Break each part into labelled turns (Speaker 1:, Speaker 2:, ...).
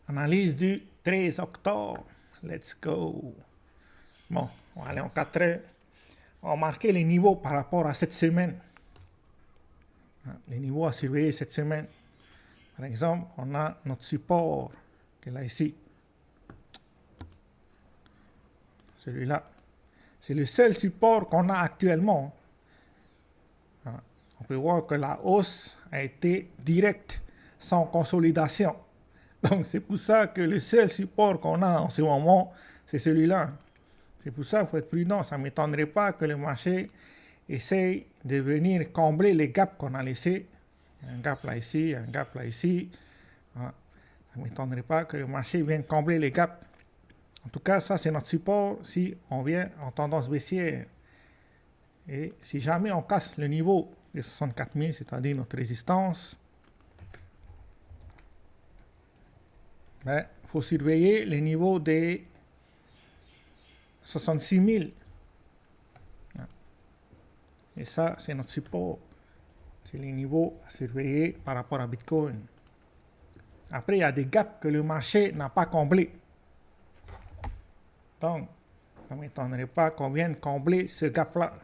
Speaker 1: Analyse du 13 octobre. Let's go. Bon, on va aller en 4 heures. On va marquer les niveaux par rapport à cette semaine. Les niveaux à surveiller cette semaine. Par exemple, on a notre support qui est là ici. Celui-là. C'est le seul support qu'on a actuellement. On peut voir que la hausse a été directe, sans consolidation. Donc c'est pour ça que le seul support qu'on a en ce moment, c'est celui-là. C'est pour ça qu'il faut être prudent. Ça ne m'étonnerait pas que le marché essaye de venir combler les gaps qu'on a laissés. Un gap là ici, un gap là ici. Ça ne m'étonnerait pas que le marché vienne combler les gaps. En tout cas, ça c'est notre support si on vient en tendance baissière. Et si jamais on casse le niveau de 64 000, c'est-à-dire notre résistance, il faut surveiller les niveaux des 66 000. Et ça, c'est notre support. C'est les niveaux à surveiller par rapport à Bitcoin. Après, il y a des gaps que le marché n'a pas comblés. Donc, ça ne m'étonnerait pas qu'on vienne combler ce gap-là.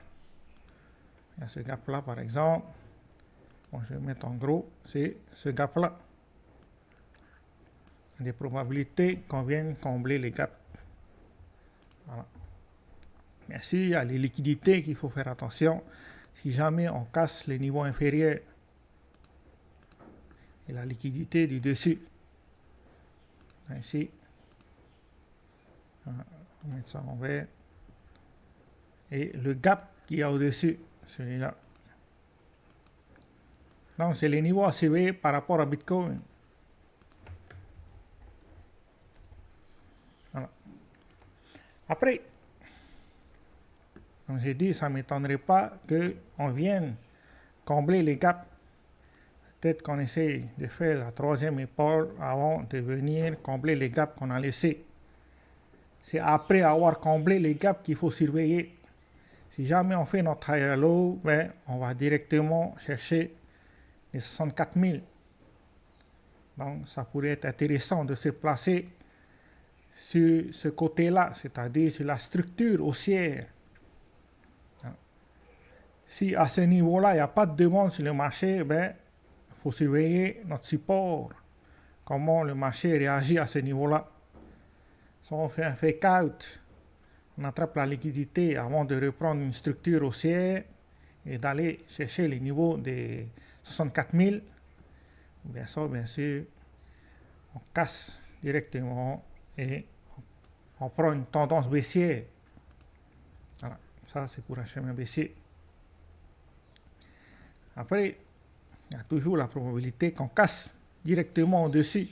Speaker 1: Il y a ce gap-là, par exemple. Bon, je vais mettre en gros, c'est ce gap-là. Il y a des probabilités qu'on vienne combler les gaps. Voilà. Merci, il y a les liquidités qu'il faut faire attention. Si jamais on casse les niveaux inférieurs et la liquidité du dessus. Ici. On va mettre ça en vert. Et le gap qu'il y a au-dessus, celui-là. Donc, c'est les niveaux à surveiller par rapport à Bitcoin. Voilà. Après, comme j'ai dit, ça ne m'étonnerait pas qu'on vienne combler les gaps. Peut-être qu'on essaye de faire la troisième épaule avant de venir combler les gaps qu'on a laissés. C'est après avoir comblé les gaps qu'il faut surveiller. Si jamais on fait notre higher low, on va directement chercher les 64 000. Donc, ça pourrait être intéressant de se placer sur ce côté-là, c'est-à-dire sur la structure haussière. Si à ce niveau-là, il n'y a pas de demande sur le marché, il faut surveiller notre support. Comment le marché réagit à ce niveau-là. Si on fait un fake out, on attrape la liquidité avant de reprendre une structure haussière et d'aller chercher les niveaux des 64 000, bien sûr, on casse directement et on prend une tendance baissière. Voilà, ça c'est pour un chemin baissier. Après, il y a toujours la probabilité qu'on casse directement au-dessus,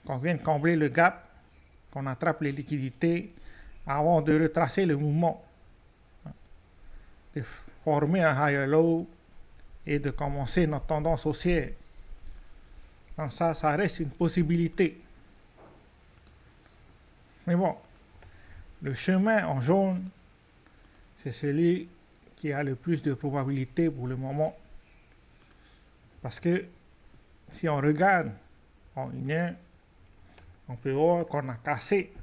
Speaker 1: qu'on vienne combler le gap, qu'on attrape les liquidités avant de retracer le mouvement, de former un higher low et de commencer notre tendance haussière. Donc ça reste une possibilité. Mais bon, le chemin en jaune, c'est celui qui a le plus de probabilité pour le moment. Parce que si on regarde en une heure, on peut voir qu'on a cassé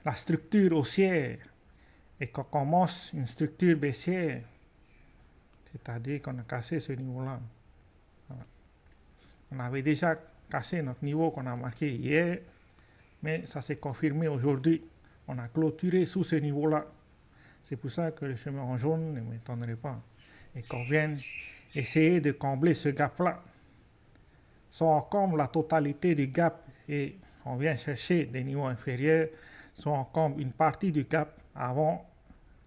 Speaker 1: la structure haussière et qu'on commence une structure baissière. C'est-à-dire qu'on a cassé ce niveau-là. Voilà. On avait déjà cassé notre niveau qu'on a marqué hier, mais ça s'est confirmé aujourd'hui. On a clôturé sous ce niveau-là. C'est pour ça que le chemin en jaune ne m'étonnerait pas. Et qu'on vienne essayer de combler ce gap-là. Soit on comble la totalité du gap et on vient chercher des niveaux inférieurs, soit on comble une partie du gap avant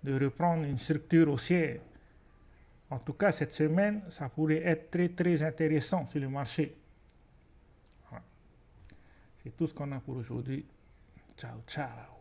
Speaker 1: de reprendre une structure haussière. En tout cas, cette semaine, ça pourrait être très très intéressant sur le marché. Voilà. C'est tout ce qu'on a pour aujourd'hui. Ciao, ciao.